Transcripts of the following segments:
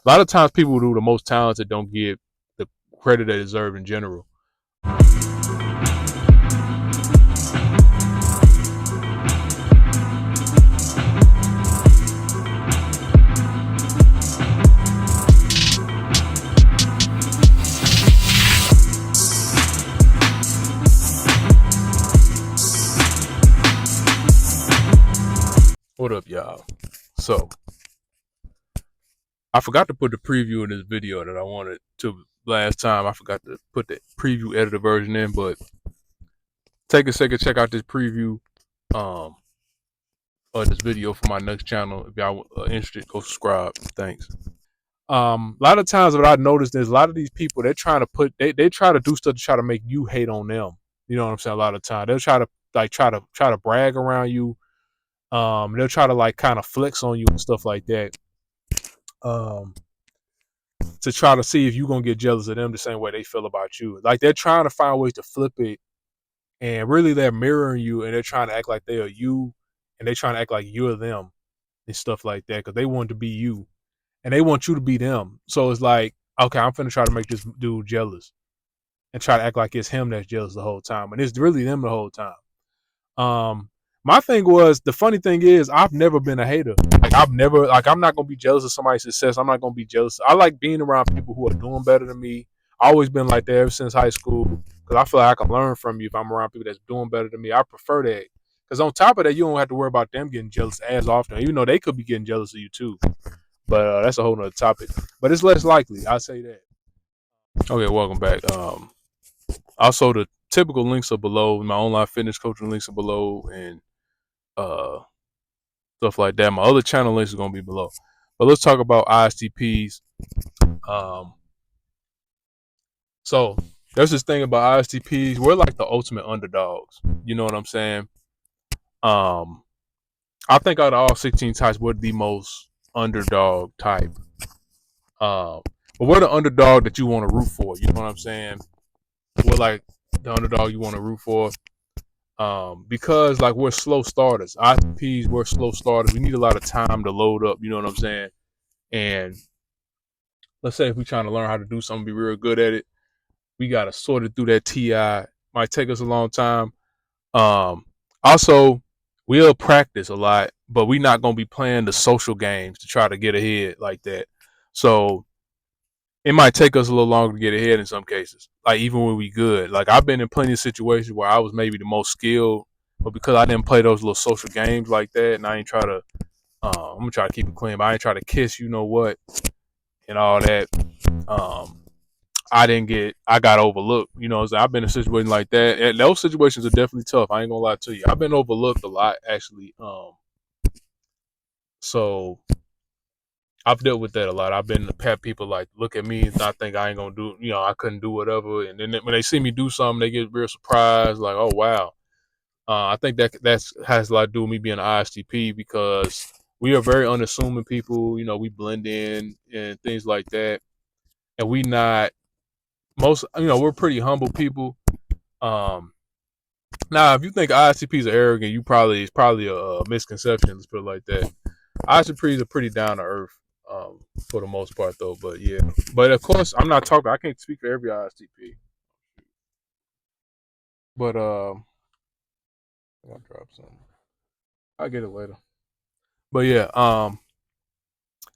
A lot of times people who do the most talented don't get the credit they deserve in general. What up, y'all? So I forgot to put the preview in this video that I wanted to last time. I forgot to put the preview editor version in, but take a second, check out this preview um of this video for my next channel. If y'all are interested, go subscribe. Thanks. A lot of times what I noticed is a lot of these people they're trying to put they try to do stuff to try to make you hate on them. You know what I'm saying? A lot of times they'll try to try to brag around you. They'll try to like kind of flex on you and stuff like that. Um, to try to see if you're gonna get jealous of them the same way they feel about you. Like they're trying to find ways to flip it, and really they're mirroring you, and they're trying to act like they are you, and they're trying to act like you're them and stuff like that because they want to be you, and they want you to be them. So it's like, okay, I'm finna try to make this dude jealous and try to act like it's him that's jealous the whole time, and it's really them the whole time. Um, my thing was the funny thing is I've never been a hater. Like I've never like I'm not gonna be jealous of somebody's success. I'm not gonna be jealous. I like being around people who are doing better than me. I always been like that ever since high school because I feel like I can learn from you if I'm around people that's doing better than me. I prefer that because on top of that, you don't have to worry about them getting jealous as often, even though they could be getting jealous of you too. But that's a whole nother topic. But it's less likely. I say that. Okay, welcome back. Also the typical links are below. My online fitness coaching links are below, and uh stuff like that. My other channel links are gonna be below. But let's talk about ISTPs. Um, so there's this thing about ISTPs. We're like the ultimate underdogs. You know what I'm saying? Um, I think out of all 16 types, we're the most underdog type. Um, but we're the underdog that you want to root for. You know what I'm saying? We're like the underdog you want to root for. Because like we're slow starters. ISTPs, we're slow starters. We need a lot of time to load up. You know what I'm saying? And let's say if we're trying to learn how to do something, be real good at it, we gotta sort it through that TI. Might take us a long time. Um, Also, we'll practice a lot, but we're not gonna be playing the social games to try to get ahead like that. So it might take us a little longer to get ahead in some cases. Like even when we good. Like I've been in plenty of situations where I was maybe the most skilled, but because I didn't play those little social games like that, and I ain't try to, I'm gonna try to keep it clean, but I ain't try to kiss, you know what, and all that. Um, I got overlooked. You know, I've been in a situation like that. And those situations are definitely tough. I ain't gonna lie to you. I've been overlooked a lot, actually. So I've dealt with that a lot. I've been had people like look at me and not think I ain't gonna do, I couldn't do whatever. And then when they see me do something, they get real surprised, like, oh wow. I think that's has a lot to do with me being an ISTP because we are very unassuming people. You know, we blend in and things like that, and we not most. We're pretty humble people. Um, Now, if you think ISTPs are arrogant, it's probably a misconception. Let's put it like that. ISTPs are pretty down to earth for the most part, though. But yeah, but of course, I'm not talking. I can't speak for every ISTP. But I'll drop something. I'll get it later. But yeah,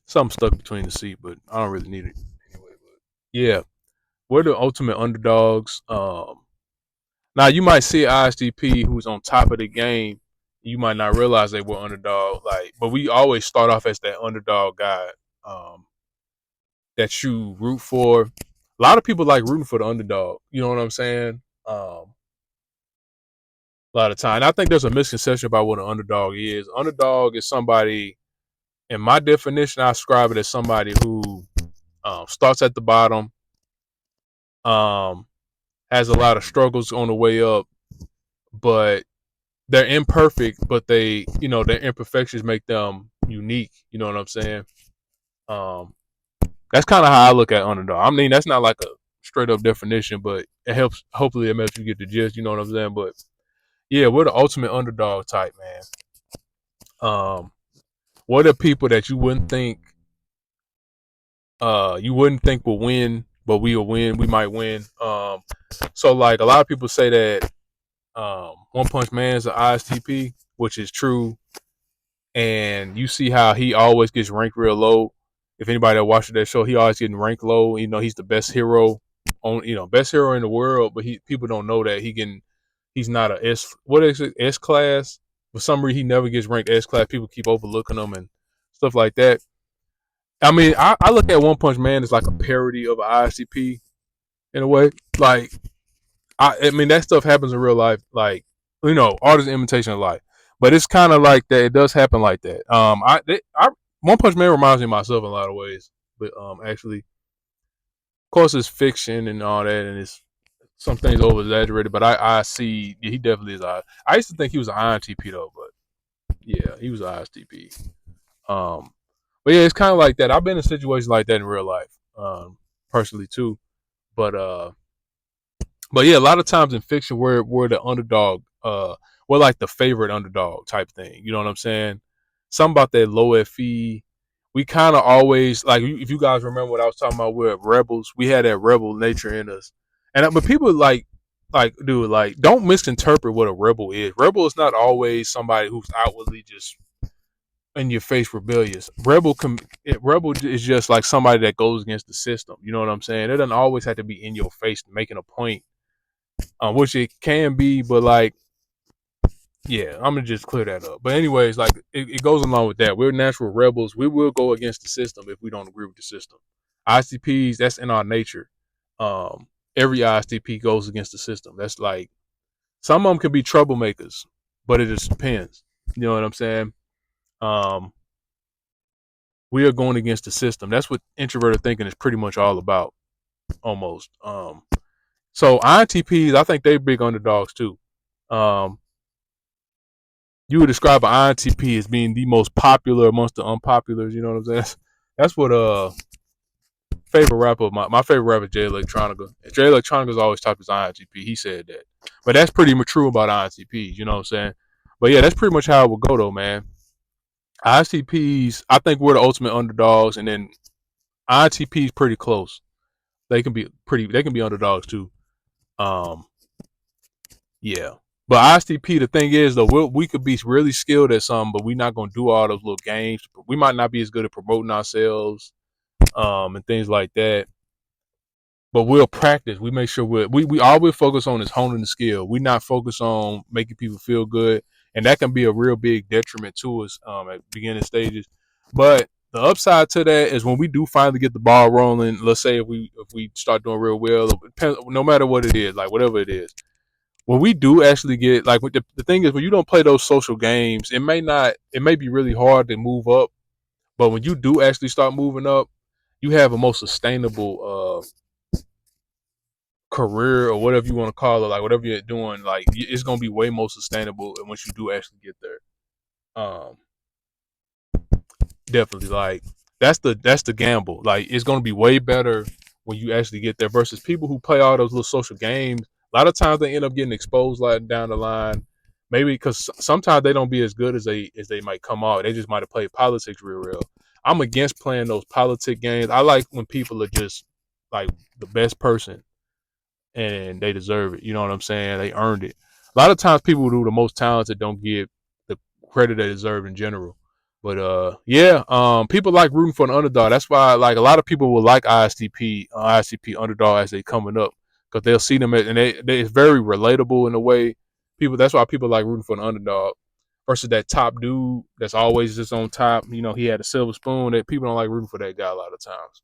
something stuck between the seat, but I don't really need it anyway. But yeah, we're the ultimate underdogs. Now you might see an ISTP who's on top of the game. You might not realize they were underdog, but we always start off as that underdog guy um, that you root for. A lot of people like rooting for the underdog. You know what I'm saying? A lot of time, and I think there's a misconception about what an underdog is. Underdog is somebody, in my definition, I describe it as somebody who starts at the bottom, um, has a lot of struggles on the way up, but they're imperfect, but their imperfections make them unique. You know what I'm saying? Um, that's kind of how I look at underdog. I mean, that's not like a straight up definition, but it helps. Hopefully, it makes you get the gist. You know what I'm saying? But yeah, we're the ultimate underdog type, man. What are people that you wouldn't think you wouldn't think will win, but we'll win. We might win. So like a lot of people say that One Punch Man is an ISTP, which is true. And you see how he always gets ranked real low. If anybody that watches that show, he always getting ranked low. You know, he's the best hero on best hero in the world, but people don't know that he's not a S what is it, S class. For some reason he never gets ranked S class. People keep overlooking him and stuff like that. I mean, I look at One Punch Man as like a parody of an ISTP in a way. Like I mean that stuff happens in real life, like artist imitation of life. But it's kind of like that. It does happen like that. One Punch Man reminds me of myself in a lot of ways, but actually, of course, it's fiction and all that, and it's some things over exaggerated. But I see he definitely is. I used to think he was an INTP though, but yeah, he was an ISTP. Um, but yeah, it's kind of like that. I've been in situations like that in real life, personally too. But But yeah, a lot of times in fiction, we're the underdog. We're like the favorite underdog type thing. You know what I'm saying? Something about that low FE. We kind of always like if you guys remember what I was talking about. We're rebels. We had that rebel nature in us, and but people dude, like don't misinterpret what a rebel is. Rebel is not always somebody who's outwardly just in your face rebellious. Rebel is just like somebody that goes against the system. You know what I'm saying? It doesn't always have to be in your face making a point, which it can be, but like, yeah, I'm gonna just clear that up. But anyways, like it goes along with that. We're natural rebels. We will go against the system if we don't agree with the system. ISTPs, that's in our nature. Every ISTP goes against the system. That's like some of them can be troublemakers, but it just depends. You know what I'm saying? Um, we are going against the system. That's what introverted thinking is pretty much all about, almost. So INTPs, I think they're big underdogs too. Um, you would describe an INTP as being the most popular amongst the unpopulars. You know what I'm saying? That's what favorite rapper my favorite rapper Jay Electronica. Jay Electronica's always typed as INTP. He said that, but that's pretty true about INTPs. You know what I'm saying? But yeah, that's pretty much how it would go though, man. ISTPs, I think we're the ultimate underdogs, and then INTPs pretty close. They can be underdogs too. Um, yeah. But ISTP, the thing is though, we could be really skilled at something, but we're not gonna do all those little games. We might not be as good at promoting ourselves, and things like that. But we'll practice. We make sure we all we focus on is honing the skill. We not focus on making people feel good, and that can be a real big detriment to us at beginning stages. But the upside to that is when we do finally get the ball rolling. Let's say if we start doing real well, no matter what it is, like whatever it is, when we do actually get like the thing is when you don't play those social games, it may be really hard to move up, but when you do actually start moving up, you have a more sustainable career or whatever you want to call it, like whatever you're doing, like it's gonna be way more sustainable once you do actually get there. Um, Definitely, like that's the gamble. Like it's gonna be way better when you actually get there versus people who play all those little social games. A lot of times they end up getting exposed like down the line. Maybe because sometimes they don't be as good as they might come out. They just might have played politics real. I'm against playing those politic games. I like when people are just like the best person and they deserve it. You know what I'm saying? They earned it. A lot of times people who are the most talented don't get the credit they deserve in general. But yeah, people like rooting for an underdog. That's why like a lot of people will like ISTP underdog as they coming up because they'll see them and it's very relatable in a way. That's why people like rooting for an underdog versus that top dude that's always just on top. You know, he had a silver spoon. That people don't like rooting for that guy a lot of times.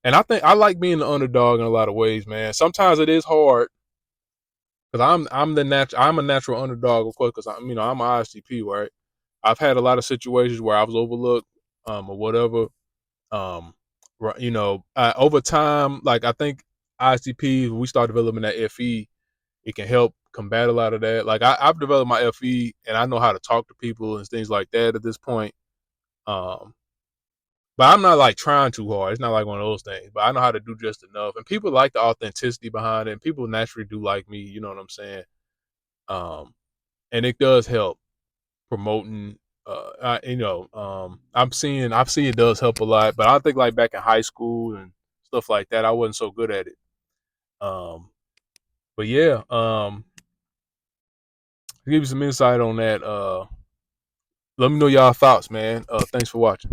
And I think I like being the underdog in a lot of ways, man. Sometimes it is hard because I'm a natural underdog, of course, because I'm an ISTP, right? I've had a lot of situations where I was overlooked, or whatever. Over time, like I think ISTPs, when we start developing that FE, it can help combat a lot of that. Like I've developed my FE, and I know how to talk to people and things like that at this point. Um, But I'm not like trying too hard. It's not like one of those things. But I know how to do just enough. And people like the authenticity behind it. And people naturally do like me. You know what I'm saying? Um, and it does help promoting. I see it does help a lot, but I think like back in high school and stuff like that, I wasn't so good at it. Um, but yeah, to give you some insight on that. Let me know y'all thoughts, man. Thanks for watching.